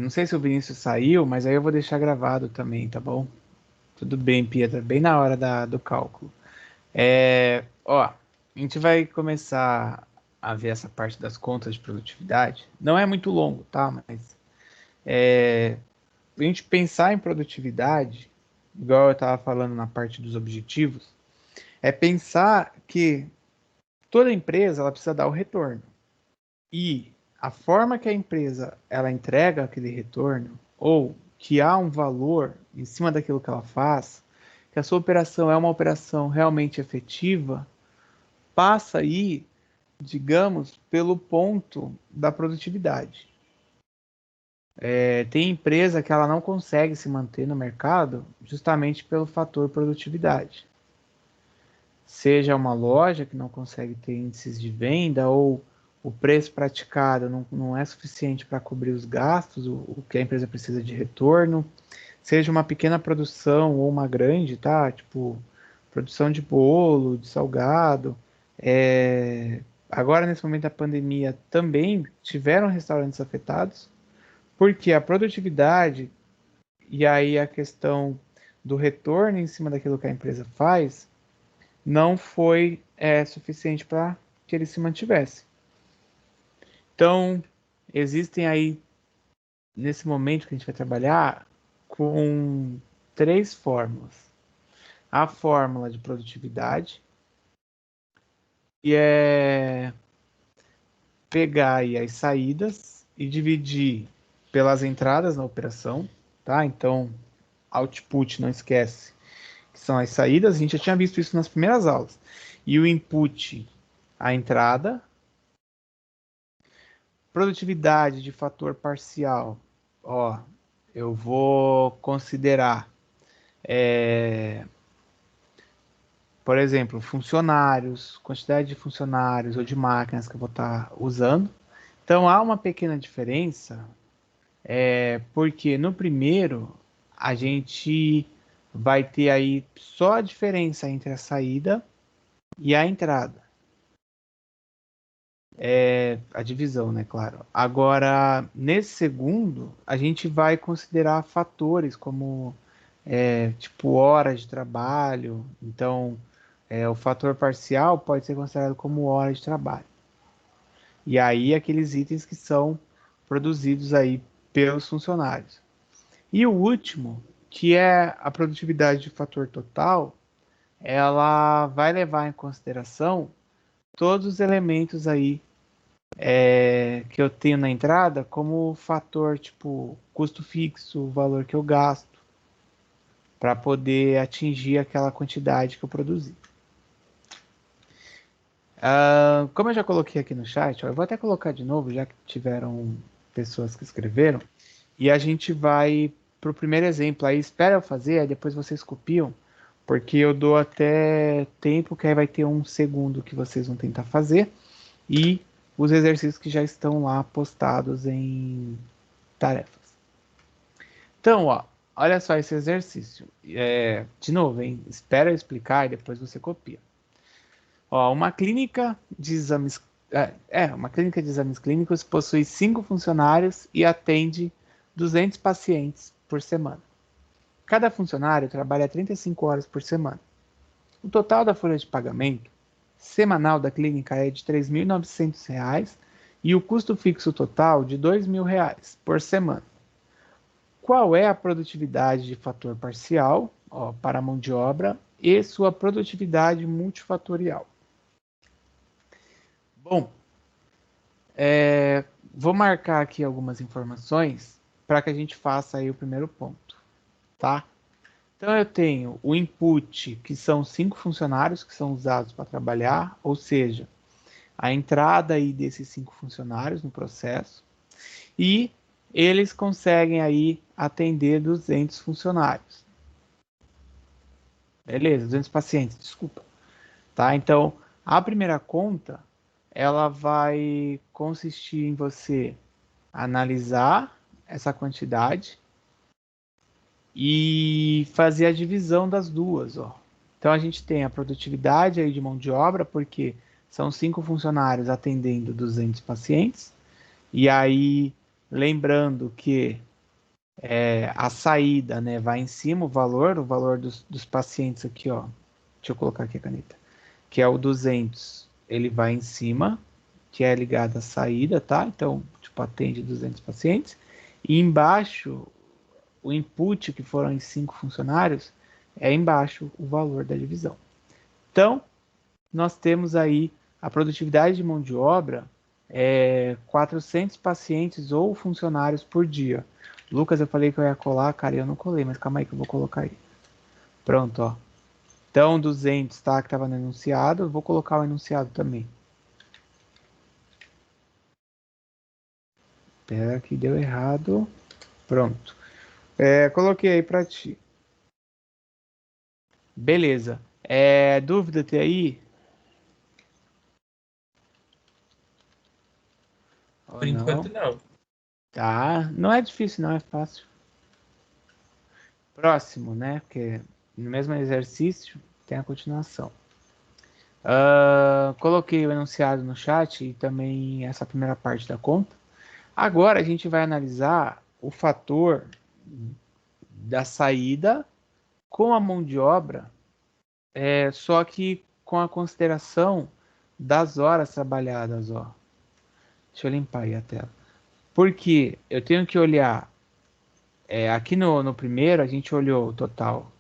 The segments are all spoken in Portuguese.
Não sei se o Vinícius saiu, mas aí eu vou deixar gravado também, tá bom? Tudo bem, Pietra, bem na hora do cálculo. Ó, a gente vai começar a ver essa parte das contas de produtividade. Não é muito longo, tá? Mas a gente pensar em produtividade, igual eu estava falando na parte dos objetivos, é pensar que toda empresa ela precisa dar o retorno. E a forma que a empresa ela entrega aquele retorno, ou que há um valor em cima daquilo que ela faz, que a sua operação é uma operação realmente efetiva, passa aí, digamos, pelo ponto da produtividade. Tem empresa que ela não consegue se manter no mercado justamente pelo fator produtividade. Seja uma loja que não consegue ter índices de venda ou o preço praticado não é suficiente para cobrir os gastos, o que a empresa precisa de retorno, seja uma pequena produção ou uma grande, tá? Tipo, produção de bolo, de salgado. Agora, nesse momento da pandemia, também tiveram restaurantes afetados, porque a produtividade e aí a questão do retorno em cima daquilo que a empresa faz não foi suficiente para que ele se mantivesse. Então, existem aí, nesse momento que a gente vai trabalhar, com três fórmulas. A fórmula de produtividade, que é pegar aí as saídas e dividir pelas entradas na operação, tá? Então, output, não esquece, que são as saídas, a gente já tinha visto isso nas primeiras aulas. E o input, a entrada. Produtividade de fator parcial, ó, eu vou considerar, por exemplo, funcionários, quantidade de funcionários ou de máquinas que eu vou estar usando. Então há uma pequena diferença, porque no primeiro a gente vai ter aí só a diferença entre a saída e a entrada. A divisão, né, claro. Agora, nesse segundo, a gente vai considerar fatores como, tipo, horas de trabalho. Então, o fator parcial pode ser considerado como horas de trabalho. E aí, aqueles itens que são produzidos aí pelos funcionários. E o último, que é a produtividade de fator total, ela vai levar em consideração todos os elementos aí que eu tenho na entrada como fator, tipo, custo fixo, o valor que eu gasto, para poder atingir aquela quantidade que eu produzi. Como eu já coloquei aqui no chat, ó, eu vou até colocar de novo, já que tiveram pessoas que escreveram, e a gente vai para o primeiro exemplo. Aí espera eu fazer, aí depois vocês copiam, porque eu dou até tempo, que aí vai ter um segundo que vocês vão tentar fazer, e os exercícios que já estão lá postados em tarefas. Então, ó, olha só esse exercício. De novo, hein? Espera eu explicar e depois você copia. Ó, uma clínica de exames clínicos possui 5 funcionários e atende 200 pacientes por semana. Cada funcionário trabalha 35 horas por semana. O total da folha de pagamento semanal da clínica é de R$ 3.900 e o custo fixo total de R$ 2.000 por semana. Qual é a produtividade de fator parcial, ó, para a mão de obra e sua produtividade multifatorial? Bom, vou marcar aqui algumas informações para que a gente faça aí o primeiro ponto, tá? Então eu tenho o input, que são 5 funcionários que são usados para trabalhar, ou seja, a entrada aí desses 5 funcionários no processo, e eles conseguem aí atender 200 funcionários. Beleza, 200 pacientes, desculpa. Tá? Então, a primeira conta, ela vai consistir em você analisar essa quantidade e fazer a divisão das duas, ó. Então, a gente tem a produtividade aí de mão de obra, porque são 5 funcionários atendendo 200 pacientes, e aí lembrando que a saída, né, vai em cima o valor dos pacientes aqui, ó. Deixa eu colocar aqui a caneta. Que é o 200, ele vai em cima, que é ligado à saída, tá? Então, tipo, atende 200 pacientes. E embaixo, o input, que foram em 5 funcionários, é embaixo o valor da divisão. Então, nós temos aí a produtividade de mão de obra 400 pacientes ou funcionários por dia. Lucas, eu falei que eu ia colar, cara, eu não colei, mas calma aí que eu vou colocar aí. Pronto, ó. Então, 200, tá? Que estava no enunciado. Eu vou colocar o enunciado também. Espera que deu errado. Pronto. Coloquei aí para ti. Beleza. Dúvida tem aí? Ou Por enquanto, não? não. Tá. Não é difícil, não. É fácil. Próximo, né? Porque no mesmo exercício tem a continuação. Coloquei o enunciado no chat e também essa primeira parte da conta. Agora a gente vai analisar o fator da saída com a mão de obra, só que com a consideração das horas trabalhadas, ó. Deixa eu limpar aí a tela. Porque eu tenho que olhar, aqui no primeiro a gente olhou o total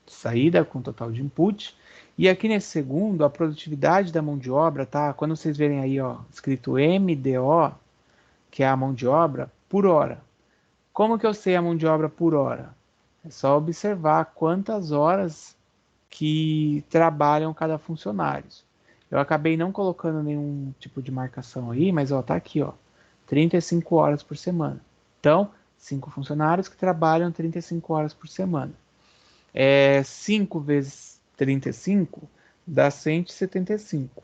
de saída com o total de input, e aqui nesse segundo a produtividade da mão de obra, tá? Quando vocês verem aí, ó, escrito MDO, que é a mão de obra, por hora. Como que eu sei a mão de obra por hora? É só observar quantas horas que trabalham cada funcionário. Eu acabei não colocando nenhum tipo de marcação aí, mas ó, tá aqui, ó, 35 horas por semana. Então, 5 funcionários que trabalham 35 horas por semana. 5 vezes 35 dá 175.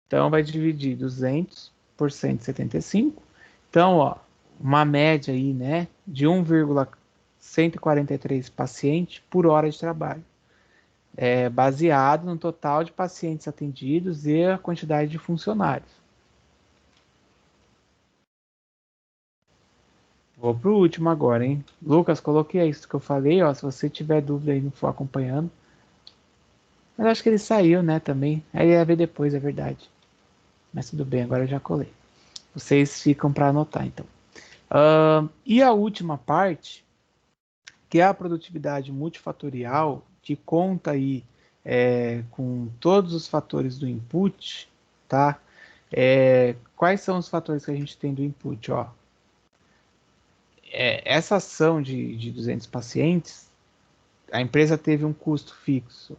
Então, vai dividir 200 por 175. Então, ó, uma média aí, né, de 1,143 pacientes por hora de trabalho. Baseado no total de pacientes atendidos e a quantidade de funcionários. Vou para o último agora, hein? Lucas, coloquei isso que eu falei, ó. Se você tiver dúvida aí e não for acompanhando. Mas acho que ele saiu, né, também. Aí ia ver depois, é verdade. Mas tudo bem, agora eu já colei. Vocês ficam para anotar, então. E a última parte, que é a produtividade multifatorial, que conta aí com todos os fatores do input, tá? Quais são os fatores que a gente tem do input? Ó, essa ação de 200 pacientes, a empresa teve um custo fixo.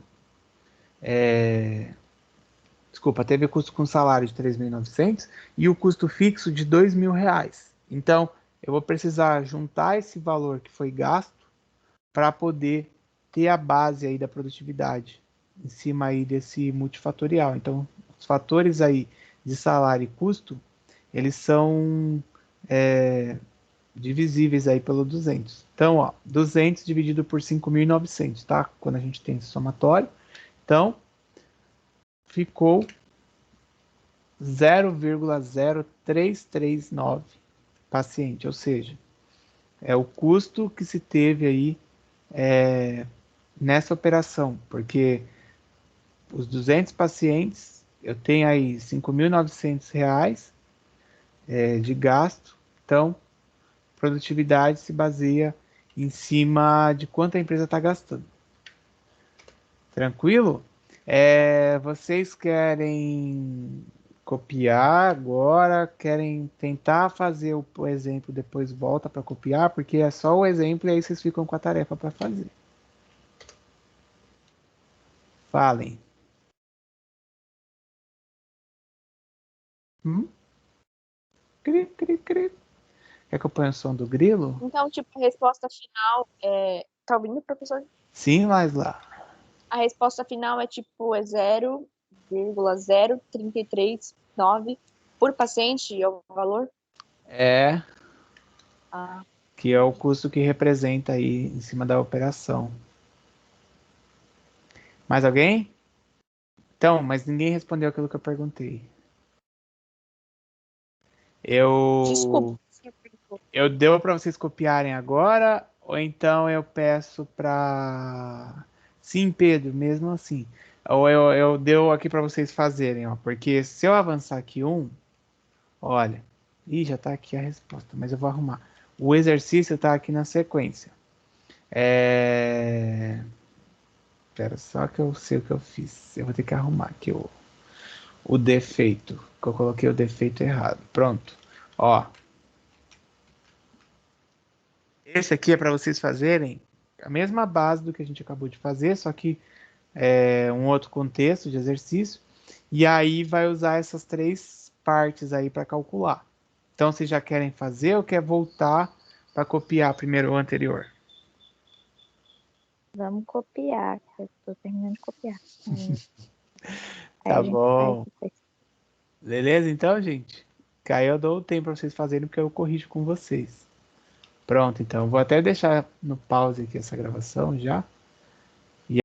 Desculpa, teve o custo com salário de 3.900 e o custo fixo de R$ 2.000. Então, eu vou precisar juntar esse valor que foi gasto para poder ter a base aí da produtividade em cima aí desse multifatorial. Então, os fatores aí de salário e custo, eles são divisíveis aí pelo 200. Então, ó, 200 dividido por 5.900, tá? Quando a gente tem esse somatório. Então, ficou 0,0339 paciente, ou seja, é o custo que se teve aí nessa operação, porque os 200 pacientes, eu tenho aí R$ 5.900 de gasto, então produtividade se baseia em cima de quanto a empresa está gastando. Tranquilo? Vocês querem copiar agora? Querem tentar fazer o exemplo, depois volta para copiar? Porque é só o exemplo e aí vocês ficam com a tarefa para fazer. Falem. Hum? Cri, cri, cri. Quer que eu ponha o som do grilo? Então, tipo, a resposta final é. Tá ouvindo, professor? Sim, mas lá. A resposta final é tipo 0,0339 por paciente, é o valor? É, Ah, que é o custo que representa aí em cima da operação. Mais alguém? Então, mas ninguém respondeu aquilo que eu perguntei. desculpa. Eu Eu deu para vocês copiarem agora, ou então eu peço para... Sim, Pedro, mesmo assim. Ou eu deu aqui para vocês fazerem, ó. Porque se eu avançar aqui um, olha. Ih, já tá aqui a resposta, mas eu vou arrumar. O exercício tá aqui na sequência. Espera só que eu sei o que eu fiz. Eu vou ter que arrumar aqui o defeito. Que eu coloquei o defeito errado. Pronto. Ó. Esse aqui é para vocês fazerem a mesma base do que a gente acabou de fazer, só que um outro contexto de exercício. E aí vai usar essas três partes aí para calcular. Então, vocês já querem fazer ou quer voltar para copiar primeiro o anterior? Vamos copiar, que eu tô terminando de copiar. Aí Tá a gente faz bom. depois. Beleza, então, gente? Que aí eu dou o tempo para vocês fazerem, porque eu corrijo com vocês. Pronto, então. Vou até deixar no pause aqui essa gravação já.